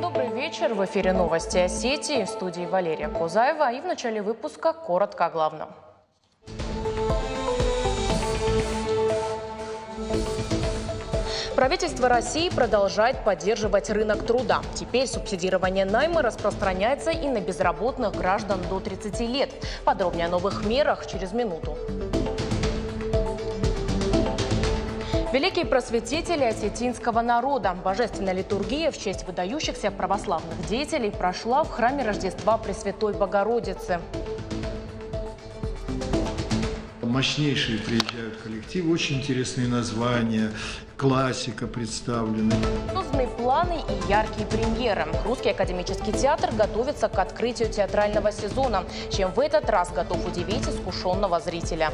Добрый вечер. В эфире новости Осетии. В студии Валерия Козаева. И в начале выпуска коротко о главном. Правительство России продолжает поддерживать рынок труда. Теперь субсидирование найма распространяется и на безработных граждан до 30 лет. Подробнее о новых мерах через минуту. Великие просветители осетинского народа. Божественная литургия в честь выдающихся православных деятелей прошла в храме Рождества Пресвятой Богородицы. Мощнейшие приезжают коллективы, очень интересные названия, классика представлена. Созданы планы и яркие премьеры. Русский академический театр готовится к открытию театрального сезона, чем в этот раз готов удивить искушенного зрителя.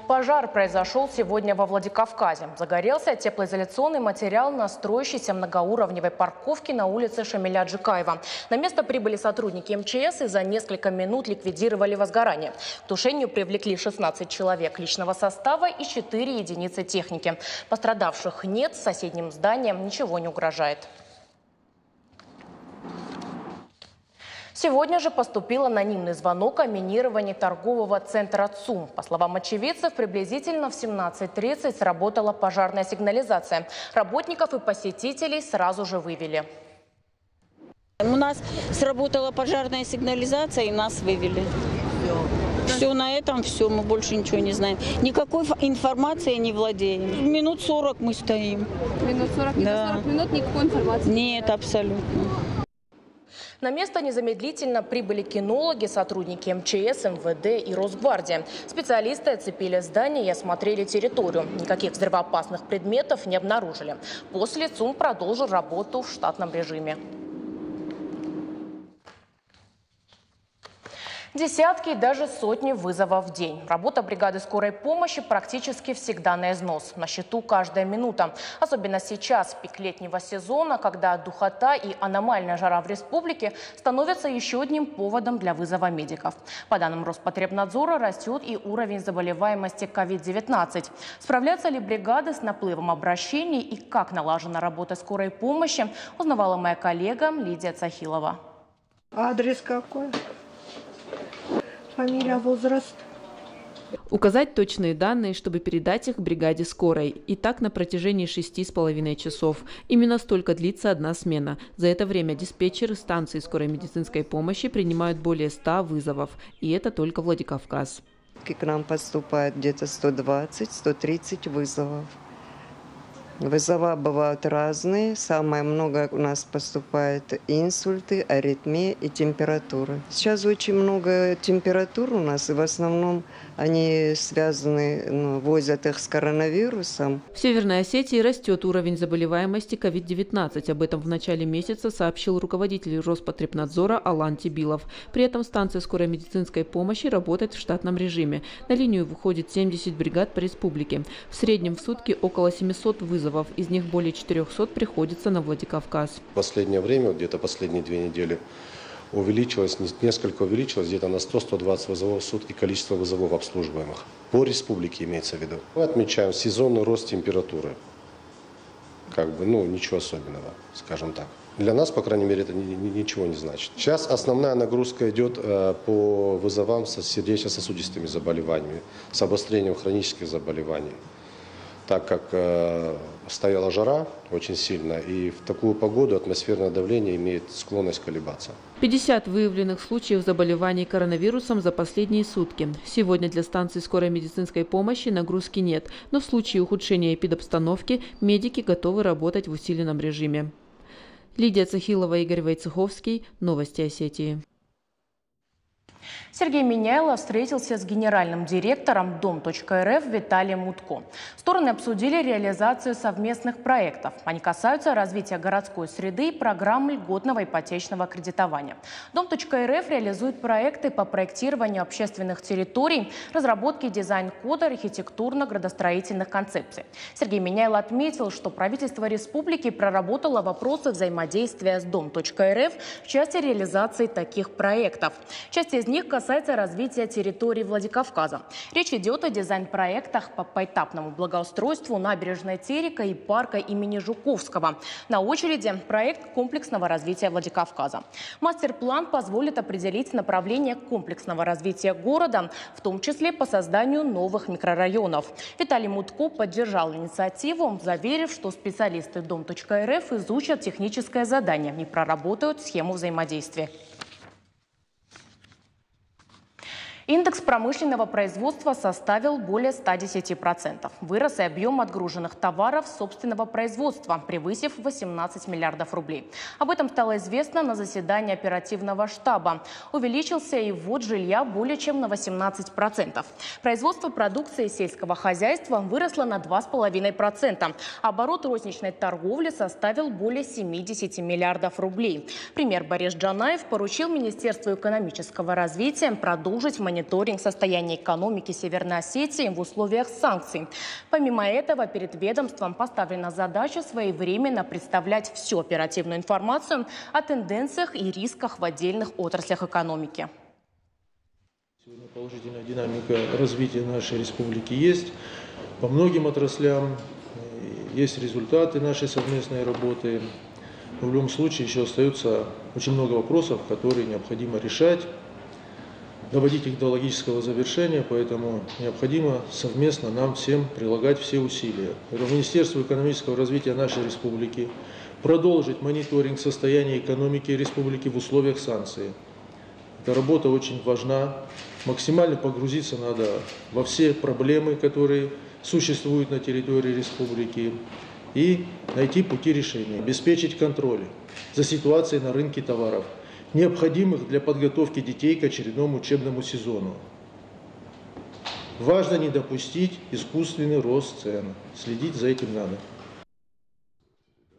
Пожар произошел сегодня во Владикавказе. Загорелся теплоизоляционный материал на строящейся многоуровневой парковке на улице Шамиля Джикаева. На место прибыли сотрудники МЧС и за несколько минут ликвидировали возгорание. К тушению привлекли 16 человек личного состава и 4 единицы техники. Пострадавших нет, соседним зданиям ничего не угрожает. Сегодня же поступил анонимный звонок о минировании торгового центра ЦУМ. По словам очевидцев, приблизительно в 17:30 сработала пожарная сигнализация. Работников и посетителей сразу же вывели. У нас сработала пожарная сигнализация и нас вывели. Все, на этом все, мы больше ничего не знаем. Никакой информации не владеем. Минут 40 мы стоим. Минут 40? Да. 40 минут никакой информации? Нет, абсолютно. На место незамедлительно прибыли кинологи, сотрудники МЧС, МВД и Росгвардии. Специалисты оцепили здание и осмотрели территорию. Никаких взрывоопасных предметов не обнаружили. После ЦУМ продолжил работу в штатном режиме. Десятки и даже сотни вызовов в день. Работа бригады скорой помощи практически всегда на износ. На счету каждая минута. Особенно сейчас, в пик летнего сезона, когда духота и аномальная жара в республике становятся еще одним поводом для вызова медиков. По данным Роспотребнадзора, растет и уровень заболеваемости COVID-19. Справляются ли бригады с наплывом обращений и как налажена работа скорой помощи, узнавала моя коллега Лидия Цахилова. Адрес какой? Фамилия, возраст. Указать точные данные, чтобы передать их бригаде скорой. И так на протяжении 6,5 часов. Именно столько длится одна смена. За это время диспетчеры станции скорой медицинской помощи принимают более 100 вызовов. И это только Владикавказ. К нам поступает где-то 120-130 вызовов. Вызова бывают разные. Самое много у нас поступает инсульты, аритмия и температура. Сейчас очень много температур у нас, и в основном они связаны, возят их с коронавирусом. В Северной Осетии растет уровень заболеваемости COVID-19. Об этом в начале месяца сообщил руководитель Роспотребнадзора Алан Тибилов. При этом станция скорой медицинской помощи работает в штатном режиме. На линию выходит 70 бригад по республике. В среднем в сутки около 700 вызовов. Из них более 400 приходится на Владикавказ. В последнее время, где-то последние 2 недели, несколько увеличилось где-то на 100-120 вызовов в сутки количество вызовов обслуживаемых. По республике имеется в виду. Мы отмечаем сезонный рост температуры. Ничего особенного, скажем так. Для нас, по крайней мере, это ничего не значит. Сейчас основная нагрузка идет по вызовам с сердечно-сосудистыми заболеваниями, с обострением хронических заболеваний. Так как стояла жара очень сильно, и в такую погоду атмосферное давление имеет склонность колебаться. 50 выявленных случаев заболеваний коронавирусом за последние сутки. Сегодня для станции скорой медицинской помощи нагрузки нет, но в случае ухудшения эпидобстановки медики готовы работать в усиленном режиме. Лидия Цахилова, Игорь Войцеховский. Новости Осетии. Сергей Миняйлов встретился с генеральным директором Дом.РФ Виталием Мутко. Стороны обсудили реализацию совместных проектов. Они касаются развития городской среды и программы льготного ипотечного кредитования. Дом.РФ реализует проекты по проектированию общественных территорий, разработке дизайн-кода, архитектурно-градостроительных концепций. Сергей Миняйлов отметил, что правительство республики проработало вопросы взаимодействия с Дом.РФ в части реализации таких проектов. Часть из них касается развития территории Владикавказа. Речь идет о дизайн-проектах по поэтапному благоустройству набережной Терека и парка имени Жуковского. На очереди проект комплексного развития Владикавказа. Мастер-план позволит определить направление комплексного развития города, в том числе по созданию новых микрорайонов. Виталий Мутко поддержал инициативу, заверив, что специалисты Дом.РФ изучат техническое задание и проработают схему взаимодействия. Индекс промышленного производства составил более 110%. Вырос и объем отгруженных товаров собственного производства, превысив 18 миллиардов рублей. Об этом стало известно на заседании оперативного штаба. Увеличился и ввод жилья более чем на 18%. Производство продукции сельского хозяйства выросло на 2,5%. Оборот розничной торговли составил более 70 миллиардов рублей. Премьер Борис Джанаев поручил Министерству экономического развития продолжить мониторинг состояния экономики Северной Осетии в условиях санкций. Помимо этого, перед ведомством поставлена задача своевременно представлять всю оперативную информацию о тенденциях и рисках в отдельных отраслях экономики. Сегодня положительная динамика развития нашей республики есть. По многим отраслям есть результаты нашей совместной работы. Но в любом случае еще остается очень много вопросов, которые необходимо решать, доводить их до логического завершения, поэтому необходимо совместно нам всем прилагать все усилия. Министерству экономического развития нашей республики продолжить мониторинг состояния экономики республики в условиях санкций. Эта работа очень важна. Максимально погрузиться надо во все проблемы, которые существуют на территории республики, и найти пути решения, обеспечить контроль за ситуацией на рынке товаров, необходимых для подготовки детей к очередному учебному сезону. Важно не допустить искусственный рост цен. Следить за этим надо.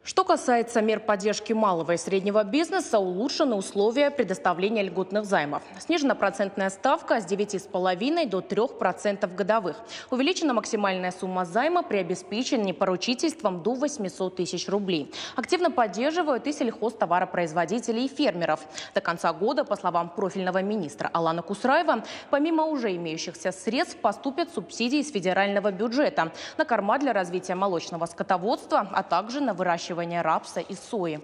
Что касается мер поддержки малого и среднего бизнеса, улучшены условия предоставления льготных займов. Снижена процентная ставка с 9,5% до 3% годовых. Увеличена максимальная сумма займа при обеспечении поручительством до 800 тысяч рублей. Активно поддерживают и сельхозтоваропроизводителей и фермеров. До конца года, по словам профильного министра Алана Кусраева, помимо уже имеющихся средств поступят субсидии из федерального бюджета на корма для развития молочного скотоводства, а также на выращивание рапса и сои.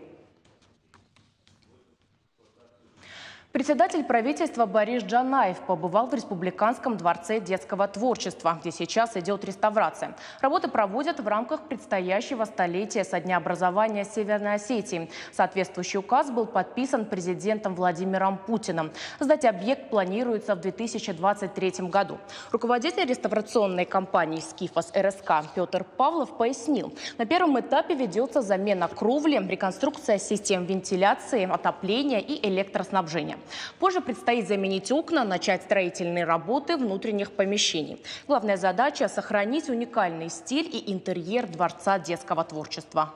Председатель правительства Борис Джанаев побывал в Республиканском дворце детского творчества, где сейчас идет реставрация. Работы проводят в рамках предстоящего столетия со дня образования Северной Осетии. Соответствующий указ был подписан президентом Владимиром Путиным. Сдать объект планируется в 2023 году. Руководитель реставрационной компании «Скифос РСК» Петр Павлов пояснил, на первом этапе ведется замена кровли, реконструкция систем вентиляции, отопления и электроснабжения. Позже предстоит заменить окна, начать строительные работы внутренних помещений. Главная задача – сохранить уникальный стиль и интерьер Дворца детского творчества.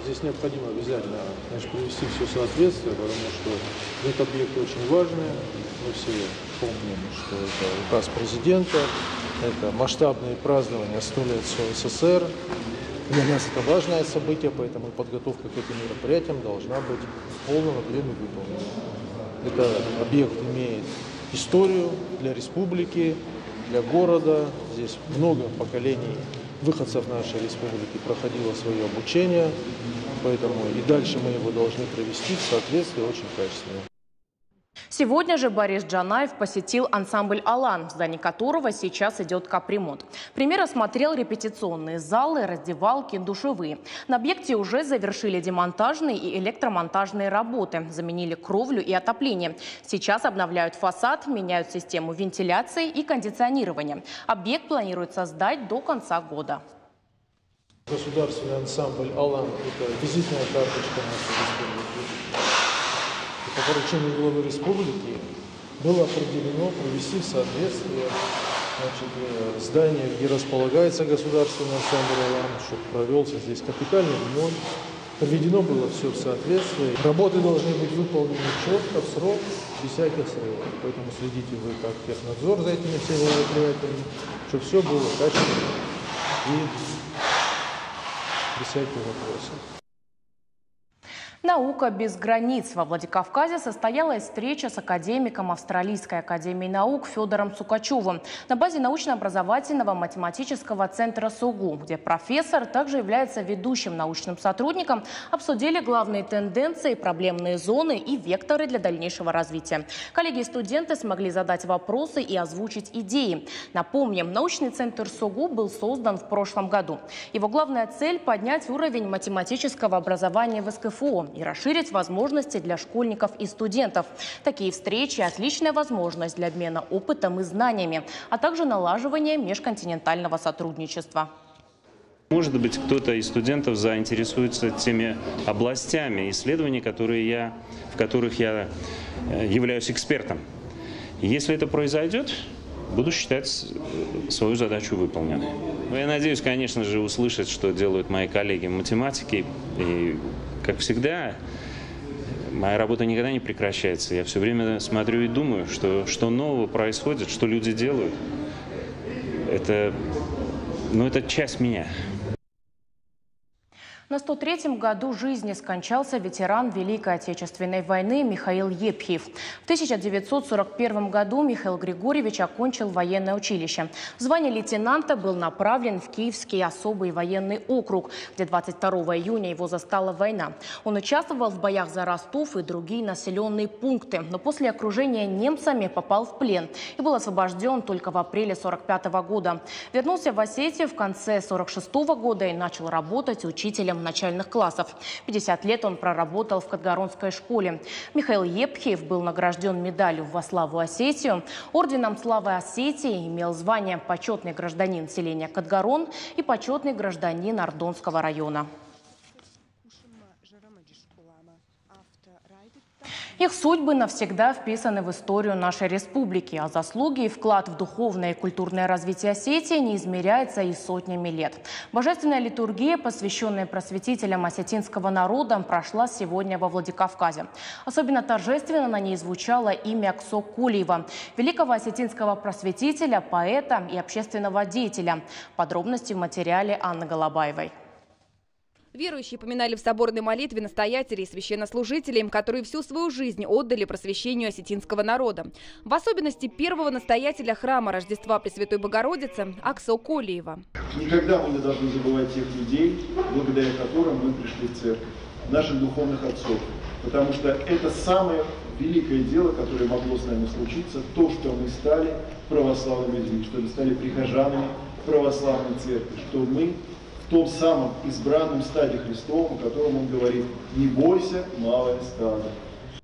Здесь необходимо обязательно привести все в соответствие, потому что этот объект очень важный. Мы все помним, что это указ президента, это масштабные празднования 100 лет СССР. Для нас это важное событие, поэтому подготовка к этим мероприятиям должна быть в полном объеме выполнена. Этот объект имеет историю для республики, для города. Здесь много поколений выходцев нашей республики проходило свое обучение, поэтому и дальше мы его должны провести в соответствии очень качественно. Сегодня же Борис Джанаев посетил ансамбль «Алан», в здании которого сейчас идет капремонт. Премьер осмотрел репетиционные залы, раздевалки, душевые. На объекте уже завершили демонтажные и электромонтажные работы, заменили кровлю и отопление. Сейчас обновляют фасад, меняют систему вентиляции и кондиционирования. Объект планируется сдать до конца года. Государственный ансамбль «Алан» – это визитная карточка нашей республики. И по поручению главы республики было определено провести соответствие здание, где располагается государственный ансамбль «Алан», чтобы провелся здесь капитальный ремонт. Проведено было все в соответствии. Работы должны быть выполнены четко, в срок, без всяких срывов. Поэтому следите вы как технадзор за этими всеми мероприятиями, чтобы все было качественно и без всяких вопросов. Наука без границ. Во Владикавказе состоялась встреча с академиком Австралийской академии наук Федором Сукачевым на базе научно-образовательного математического центра СОГУ, где профессор также является ведущим научным сотрудником, обсудили главные тенденции, проблемные зоны и векторы для дальнейшего развития. Коллеги и студенты смогли задать вопросы и озвучить идеи. Напомним, научный центр СОГУ был создан в прошлом году. Его главная цель – поднять уровень математического образования в СКФО и расширить возможности для школьников и студентов. Такие встречи – отличная возможность для обмена опытом и знаниями, а также налаживания межконтинентального сотрудничества. Может быть, кто-то из студентов заинтересуется теми областями исследований, в которых я являюсь экспертом. Если это произойдет, буду считать свою задачу выполненной. Я надеюсь, конечно же, услышать, что делают мои коллеги в математике. И, как всегда, моя работа никогда не прекращается. Я все время смотрю и думаю, что нового происходит, что люди делают. Это часть меня. На 103-м году жизни скончался ветеран Великой Отечественной войны Михаил Епхиев. В 1941 году Михаил Григорьевич окончил военное училище. В звание лейтенанта был направлен в Киевский особый военный округ, где 22 июня его застала война. Он участвовал в боях за Ростов и другие населенные пункты, но после окружения немцами попал в плен и был освобожден только в апреле 1945 года. Вернулся в Осетию в конце 1946 года и начал работать учителем начальных классов. 50 лет он проработал в Катгаронской школе. Михаил Епхиев был награжден медалью во славу Осетию, орденом славы Осетии, имел звание почетный гражданин селения Катгарон и почетный гражданин Ардонского района. Их судьбы навсегда вписаны в историю нашей республики, а заслуги и вклад в духовное и культурное развитие Осетии не измеряется и сотнями лет. Божественная литургия, посвященная просветителям осетинского народа, прошла сегодня во Владикавказе. Особенно торжественно на ней звучало имя Аксо Кулиева, великого осетинского просветителя, поэта и общественного деятеля. Подробности в материале Анны Голобаевой. Верующие поминали в соборной молитве настоятелей и священнослужителей, которые всю свою жизнь отдали просвещению осетинского народа. В особенности первого настоятеля храма Рождества Пресвятой Богородицы Аксо Кулиева. Никогда мы не должны забывать тех людей, благодаря которым мы пришли в церковь, наших духовных отцов. Потому что это самое великое дело, которое могло с нами случиться, то, что мы стали православными людьми, что мы стали прихожанами православной церкви, что мы в том самом избранном стаде Христовом, о котором он говорит: «Не бойся, малое стадо».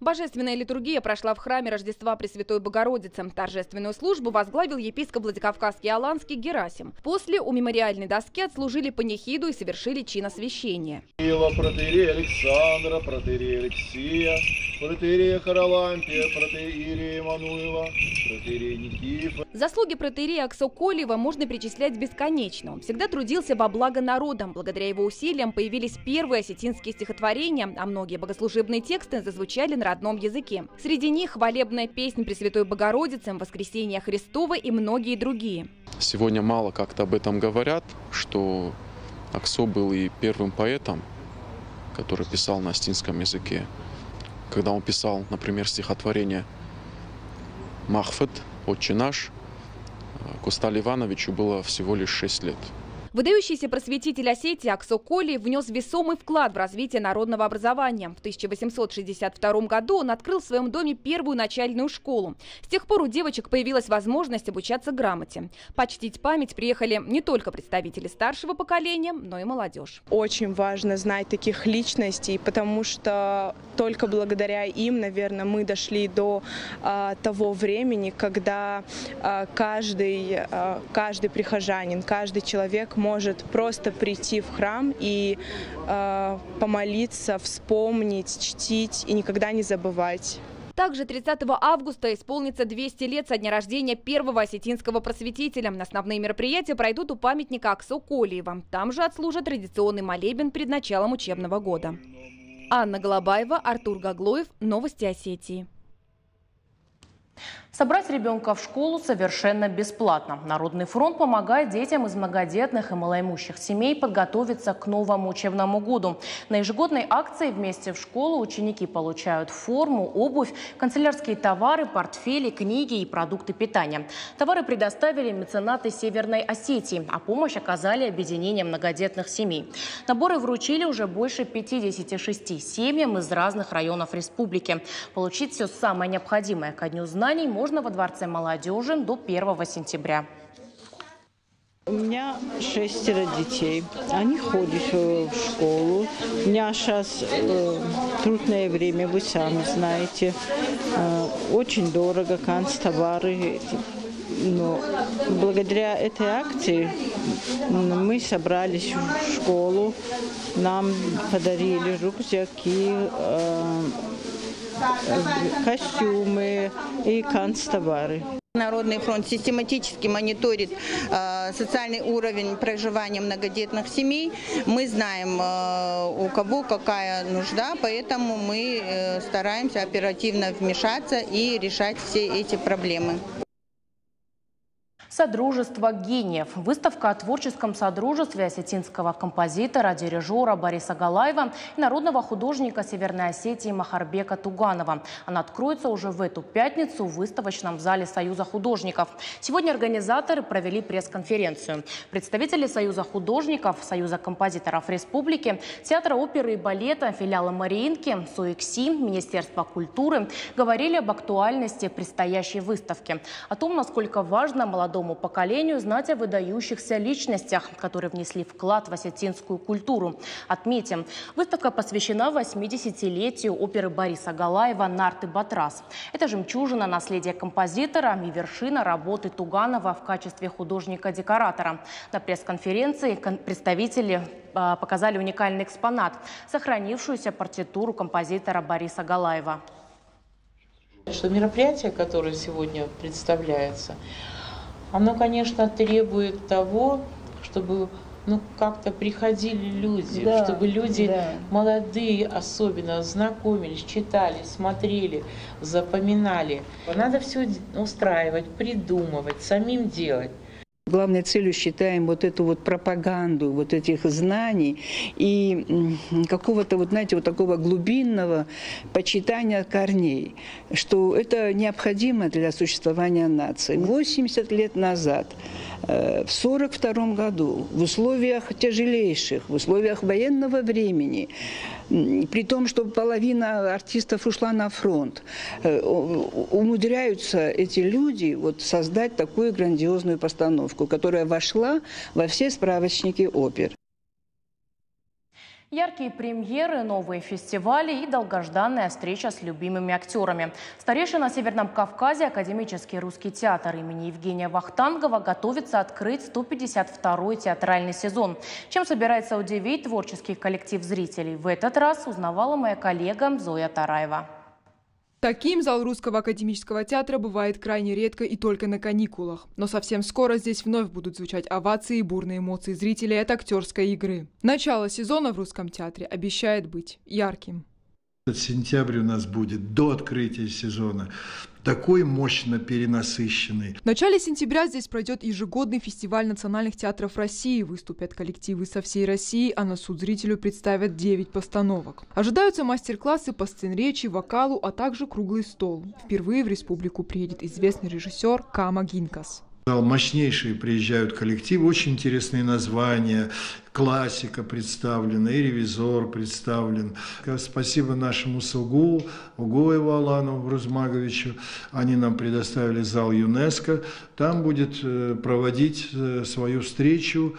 Божественная литургия прошла в храме Рождества Пресвятой Богородицы. Торжественную службу возглавил епископ Владикавказский Аланский Герасим. После у мемориальной доски отслужили панихиду и совершили чиносвящение. Протоиерея Александра, протоиерея Алексия, протоиерея Харалампия, протоиерея Мануила, протоиерея Никифа. Заслуги протоиерея Аксо Кулиева можно перечислять бесконечно. Он всегда трудился во благо народа. Благодаря его усилиям появились первые осетинские стихотворения, а многие богослужебные тексты зазвучали на родном языке. Среди них хвалебная песня Пресвятой Богородицы, Воскресение Христово и многие другие. Сегодня мало как-то об этом говорят, что Аксо был и первым поэтом, который писал на осетинском языке. Когда он писал, например, стихотворение «Махфет», «Отче наш», Косталь Ивановичу было всего лишь 6 лет. Выдающийся просветитель Осетии Аксо Кулиев внес весомый вклад в развитие народного образования. В 1862 году он открыл в своем доме первую начальную школу. С тех пор у девочек появилась возможность обучаться грамоте. Почтить память приехали не только представители старшего поколения, но и молодежь. Очень важно знать таких личностей, потому что только благодаря им, наверное, мы дошли до того времени, когда каждый прихожанин, каждый человек может просто прийти в храм и помолиться, вспомнить, чтить и никогда не забывать. Также 30 августа исполнится 200 лет со дня рождения первого осетинского просветителя. Основные мероприятия пройдут у памятника Аксо Колиева. Там же отслужат традиционный молебен перед началом учебного года. Анна Голобаева, Артур Гаглоев. Новости Осетии. Собрать ребенка в школу совершенно бесплатно. Народный фронт помогает детям из многодетных и малоимущих семей подготовиться к новому учебному году. На ежегодной акции «Вместе в школу» ученики получают форму, обувь, канцелярские товары, портфели, книги и продукты питания. Товары предоставили меценаты Северной Осетии, а помощь оказали объединение многодетных семей. Наборы вручили уже больше 56 семьям из разных районов республики. Получить все самое необходимое ко Дню знаний можно во Дворце молодежи до 1 сентября. У меня 6 детей. Они ходят в школу. У меня сейчас трудное время, вы сами знаете. Очень дорого, канцтовары. Но благодаря этой акции мы собрались в школу. Нам подарили рюкзаки, костюмы и канцтовары. Народный фронт систематически мониторит социальный уровень проживания многодетных семей. Мы знаем, у кого какая нужда, поэтому мы стараемся оперативно вмешаться и решать все эти проблемы. Содружество гениев. Выставка о творческом содружестве осетинского композитора, дирижера Бориса Галаева и народного художника Северной Осетии Махарбека Туганова. Она откроется уже в эту пятницу в выставочном зале Союза художников. Сегодня организаторы провели пресс-конференцию. Представители Союза художников, Союза композиторов республики, Театра оперы и балета, филиала Мариинки, СОЭКСИ, Министерства культуры говорили об актуальности предстоящей выставки, о том, насколько важно молодому поколению знать о выдающихся личностях, которые внесли вклад в осетинскую культуру. Отметим, выставка посвящена 80-летию оперы Бориса Галаева «Нарт и Батрас». Это жемчужина наследия композитора и вершина работы Туганова в качестве художника-декоратора. На пресс-конференции представители показали уникальный экспонат – сохранившуюся партитуру композитора Бориса Галаева. Что мероприятие, которое сегодня представляется, оно, конечно, требует того, чтобы как-то приходили люди, чтобы люди молодые особенно знакомились, читали, смотрели, запоминали. Надо все устраивать, придумывать, самим делать. Главной целью считаем вот эту вот пропаганду вот этих знаний и какого-то, знаете, такого глубинного почитания корней, что это необходимо для существования нации. 80 лет назад, в 1942 году, в условиях тяжелейших, в условиях военного времени, при том, что половина артистов ушла на фронт, умудряются эти люди создать такую грандиозную постановку, которая вошла во все справочники опер. Яркие премьеры, новые фестивали и долгожданная встреча с любимыми актерами. Старейший на Северном Кавказе Академический русский театр имени Евгения Вахтангова готовится открыть 152-й театральный сезон. Чем собирается удивить творческий коллектив зрителей, в этот раз узнавала моя коллега Зоя Тараева. Таким зал Русского академического театра бывает крайне редко и только на каникулах. Но совсем скоро здесь вновь будут звучать овации и бурные эмоции зрителей от актерской игры. Начало сезона в Русском театре обещает быть ярким. Сентябрь у нас будет до открытия сезона такой мощно перенасыщенный. В начале сентября здесь пройдет ежегодный фестиваль национальных театров России. Выступят коллективы со всей России, а на суд зрителю представят 9 постановок. Ожидаются мастер-классы по сценречи, вокалу, а также круглый стол. Впервые в республику приедет известный режиссер Кама Гинкас. Мощнейшие приезжают коллективы, очень интересные названия. Классика представлена, и ревизор представлен. Спасибо нашему СУГУ, Угоеву Алану Рузмаговичу. Они нам предоставили зал ЮНЕСКО. Там будет проводить свою встречу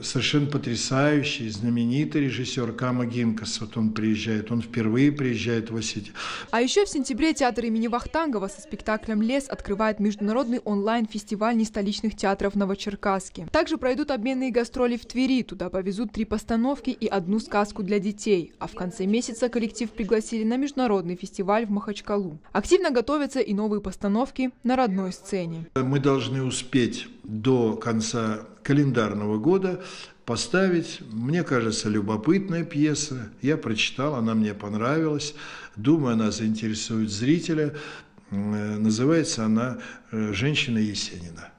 совершенно потрясающий, знаменитый режиссер Кама Гинкас. Вот он приезжает, он впервые приезжает в Осетию. А еще в сентябре театр имени Вахтангова со спектаклем «Лес» открывает международный онлайн-фестиваль нестоличных театров в Новочеркасске. Также пройдут обменные гастроли в Твери. Туда повезут 3 постановки и 1 сказку для детей. А в конце месяца коллектив пригласили на международный фестиваль в Махачкалу. Активно готовятся и новые постановки на родной сцене. Мы должны успеть до конца календарного года поставить, мне кажется, любопытная пьеса. Я прочитал, она мне понравилась. Думаю, она заинтересует зрителя. Называется она «Женщина Есенина».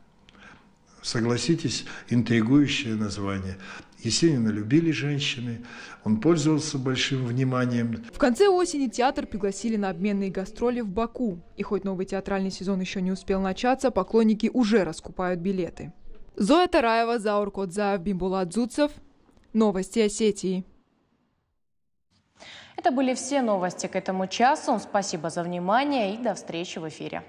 Согласитесь, интригующее название. Есенина любили женщины, он пользовался большим вниманием. В конце осени театр пригласили на обменные гастроли в Баку. И хоть новый театральный сезон еще не успел начаться, поклонники уже раскупают билеты. Зоя Тараева, Заур Кодзаев, Бимбулат Зуцев. Новости Осетии. Это были все новости к этому часу. Спасибо за внимание и до встречи в эфире.